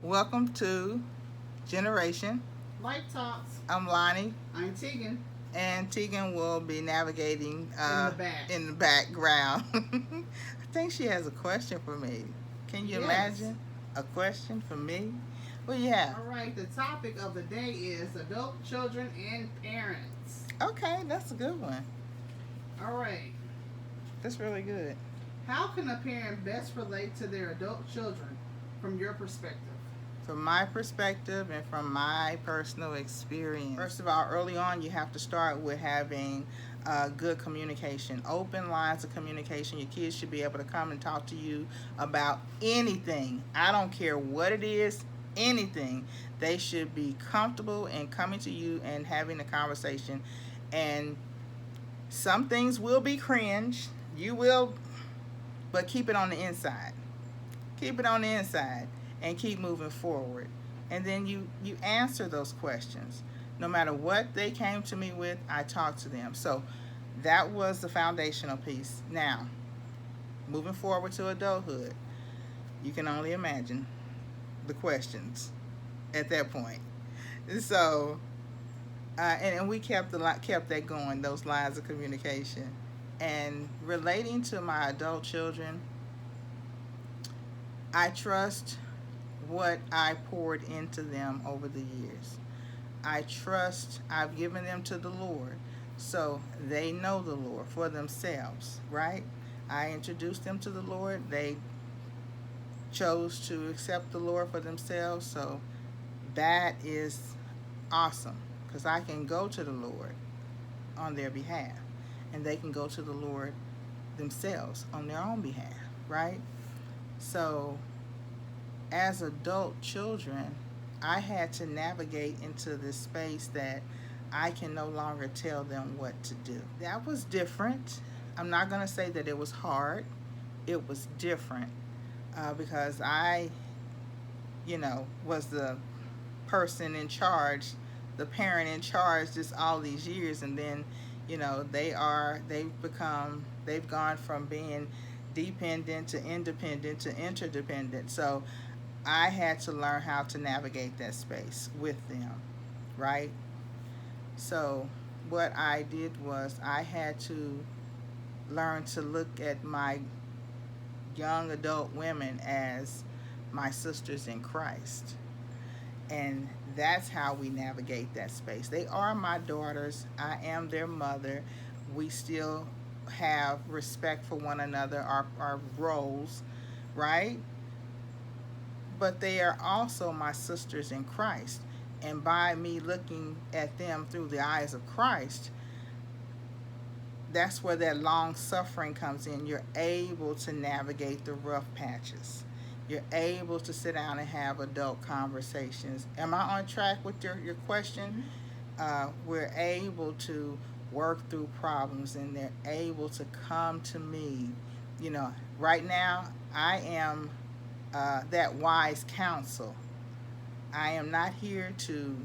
Welcome to Generation. Life Talks. I'm Lonnie, I'm Tegan and Tegan will be navigating in the back. in the background. I think she has a question for me. Can you imagine a question for me? Well, yeah. All right, the topic of the day is adult children and parents. Okay, that's a good one. All right. That's really good. How can a parent best relate to their adult children from your perspective? From my perspective and from my personal experience. First of all, early on, you have to start with having good communication, open lines of communication. Your kids should be able to come and talk to you about anything. I don't care what it is, anything. They should be comfortable in coming to you and having a conversation. And some things will be cringe. You will, but keep it on the inside. Keep it on the inside and keep moving forward. And then you answer those questions. No matter what they came to me with, I talked to them. So that was the foundational piece. Now, moving forward to adulthood, you can only imagine the questions at that point. So, and we kept that going, those lines of communication. And relating to my adult children, I trust what I poured into them over the years. I trust I've given them to the Lord, so they know the Lord for themselves, right? I introduced them to the Lord. They chose to accept the Lord for themselves, so that is awesome because I can go to the Lord on their behalf, and they can go to the Lord themselves on their own behalf, right? So as adult children, I had to navigate into this space that I can no longer tell them what to do. That was different. I'm not going to say that it was hard. It was different because I, was the person in charge, the parent in charge just all these years. And then, they've gone from being dependent to independent to interdependent. So I had to learn how to navigate that space with them, right? So what I did was I had to learn to look at my young adult women as my sisters in Christ. And that's how we navigate that space. They are my daughters. I am their mother. We still have respect for one another, our roles, right? But they are also my sisters in Christ. And by me looking at them through the eyes of Christ, that's where that long suffering comes in. You're able to navigate the rough patches. You're able to sit down and have adult conversations. Am I on track with your question? We're able to work through problems, and they're able to come to me. Right now, I am that wise counsel. I am not here to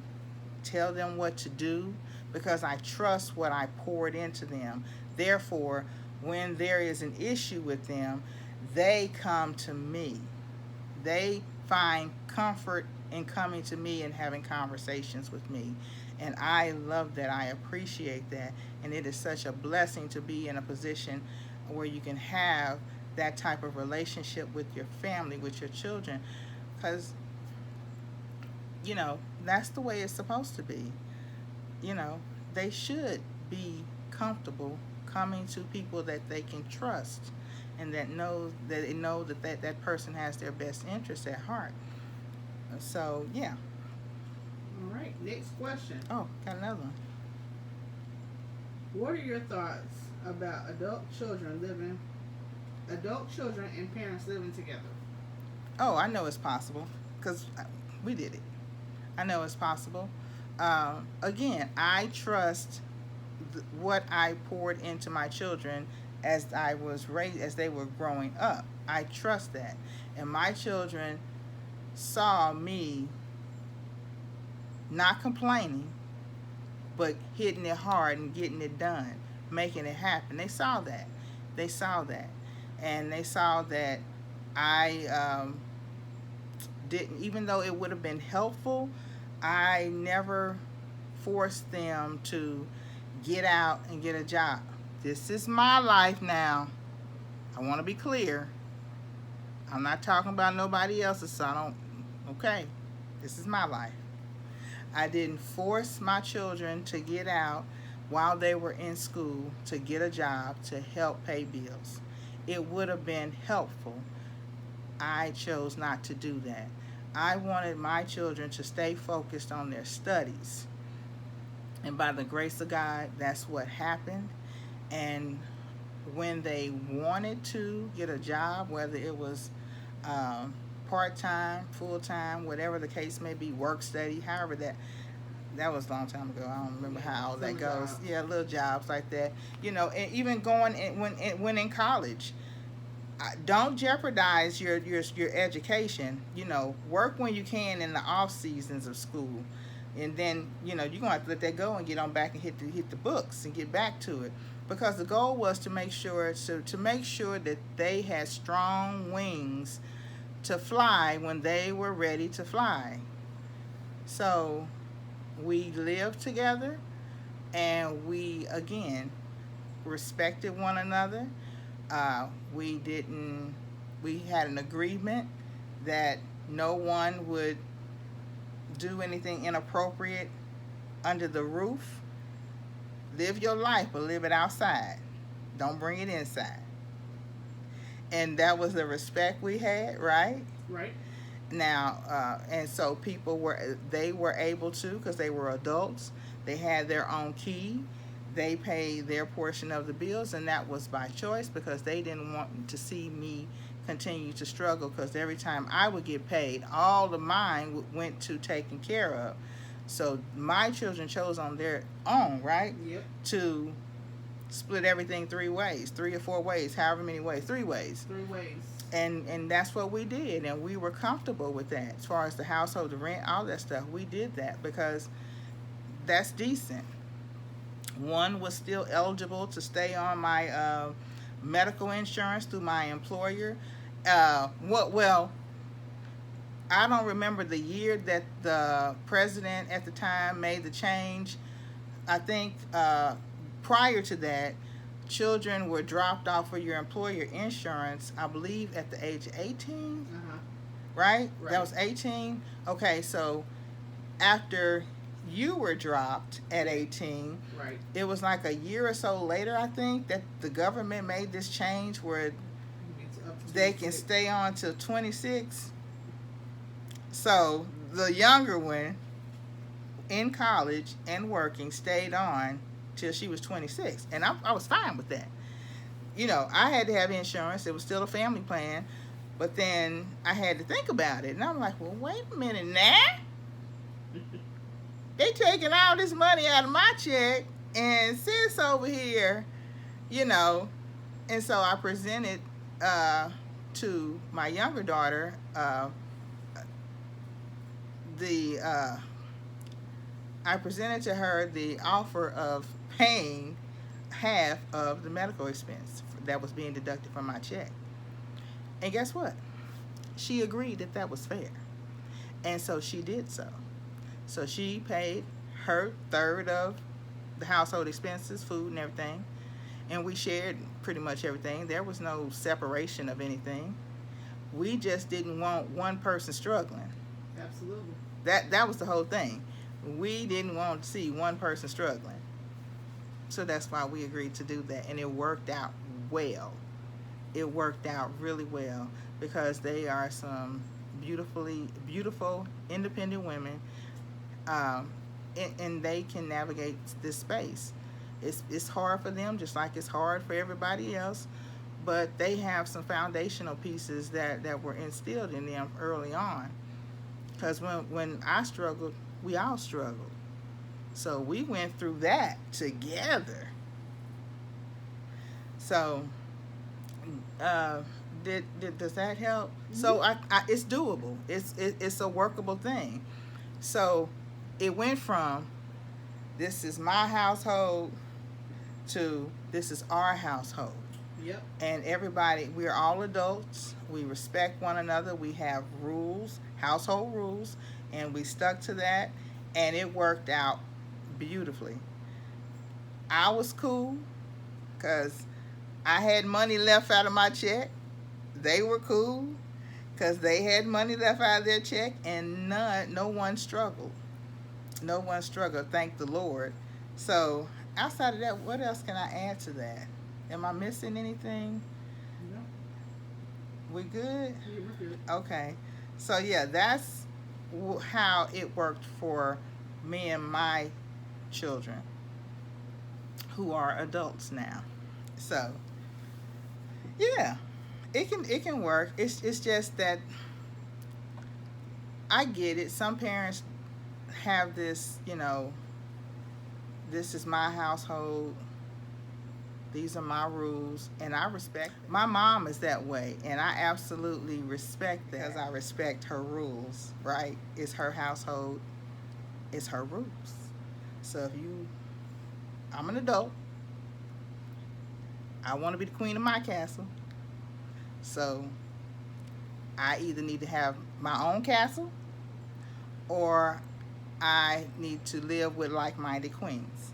tell them what to do because I trust what I poured into them. Therefore, when there is an issue with them, they come to me. They find comfort in coming to me and having conversations with me. And I love that. I appreciate that. And it is such a blessing to be in a position where you can have that type of relationship with your family, with your children, because that's the way it's supposed to be. They should be comfortable coming to people that they can trust and that they know that person has their best interests at heart. So yeah. All right, next question. Oh, got another one. What are your thoughts about adult children and parents living together? Oh, I know it's possible because we did it. I know it's possible. Again, I trust what I poured into my children as I was raised, as they were growing up. I trust that, and my children saw me not complaining, but hitting it hard and getting it done, making it happen. They saw that. And they saw that I didn't, even though it would have been helpful, I never forced them to get out and get a job. This is my life now. I want to be clear. I'm not talking about nobody else's, so I don't, okay? This is my life. I didn't force my children to get out while they were in school to get a job to help pay bills. It would have been helpful. I chose not to do that. I wanted my children to stay focused on their studies. And by the grace of God, that's what happened. And when they wanted to get a job, whether it was part-time, full-time, whatever the case may be, work study, however that was a long time ago. I don't remember how all that goes. Jobs. Yeah, little jobs like that. You know, and even going in, when in college, don't jeopardize your education. You know, work when you can in the off seasons of school, and then you're gonna have to let that go and get on back and hit the books and get back to it. Because the goal was to make sure that they had strong wings to fly when they were ready to fly. So we lived together, and we again respected one another. We had an agreement that no one would do anything inappropriate under the roof. Live your life, but live it outside. Don't bring it inside. And that was the respect we had, right? Right. Now, and so people were able to, because they were adults. They had their own key. They paid their portion of the bills, and that was by choice, because they didn't want to see me continue to struggle, because every time I would get paid, all of mine went to taken care of. So my children chose on their own, right? Yep. To split everything 3 ways, 3 or 4 ways, however many ways, 3 ways. 3 ways. And that's what we did, and we were comfortable with that. As far as the household, the rent, all that stuff, we did that because that's decent. One was still eligible to stay on my medical insurance through my employer. Well, I don't remember the year that the president at the time made the change. I think prior to that, children were dropped off for your employer insurance, I believe, at the age of 18, right? That was 18. Okay, so after you were dropped at 18, right, it was like a year or so later, I think, that the government made this change where they can stay on till 26. So the younger one in college and working stayed on till she was 26, and I was fine with that. I had to have insurance. It was still a family plan, but then I had to think about it, and I'm like, well, wait a minute now. They taking all this money out of my check, and sis over here, and so I presented to my younger daughter I presented to her the offer of paying half of the medical expense that was being deducted from my check. And guess what? She agreed that that was fair. And so she did so. So she paid her third of the household expenses, food and everything. And we shared pretty much everything. There was no separation of anything. We just didn't want one person struggling. Absolutely. That was the whole thing. We didn't want to see one person struggling. So that's why we agreed to do that. And it worked out well. It worked out really well, because they are some beautiful, independent women, and they can navigate this space. It's hard for them, just like it's hard for everybody else, but they have some foundational pieces that were instilled in them early on. Because when I struggled, we all struggled. So we went through that together. So does that help? Mm-hmm. So it's doable. It's a workable thing. So it went from this is my household to this is our household. Yep. And everybody, we're all adults. We respect one another. We have rules, household rules, and we stuck to that, and it worked out beautifully. I was cool because I had money left out of my check. They were cool because they had money left out of their check, and no one struggled. No one struggled, thank the Lord. So outside of that, what else can I add to that? Am I missing anything? No. We good? Yeah, we're good. Okay. So yeah, that's how it worked for me and my children, who are adults now. So yeah, it can work. It's just that I get it. Some parents have this, this is my household. These are my rules, and I respect them. My mom is that way, and I absolutely respect that because I respect her rules, right? It's her household, it's her rules. So I'm an adult. I want to be the queen of my castle. So I either need to have my own castle or I need to live with like-minded queens.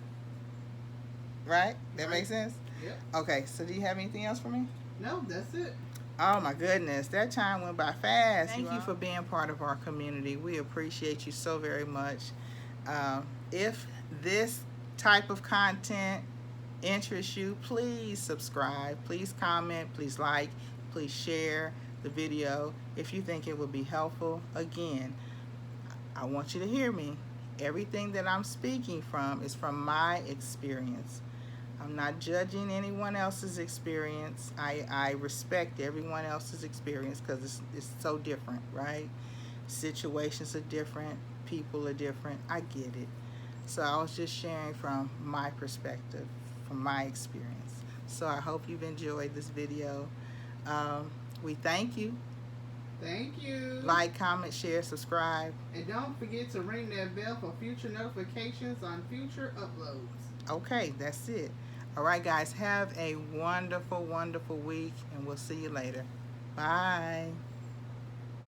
Right? That Right. makes sense? Yep. Okay, so do you have anything else for me? No, that's it. Oh my goodness, that time went by fast. Thank you for being part of our community. We appreciate you so very much. If this type of content interests you, please subscribe, please comment, please like, please share the video if you think it would be helpful. Again, I want you to hear me. Everything that I'm speaking from is from my experience. I'm not judging anyone else's experience. I respect everyone else's experience because it's so different, right? Situations are different. People are different. I get it. So I was just sharing from my perspective, from my experience. So I hope you've enjoyed this video. We thank you. Thank you. Like, comment, share, subscribe. And don't forget to ring that bell for future notifications on future uploads. Okay, that's it. All right, guys, have a wonderful, wonderful week, and we'll see you later. Bye.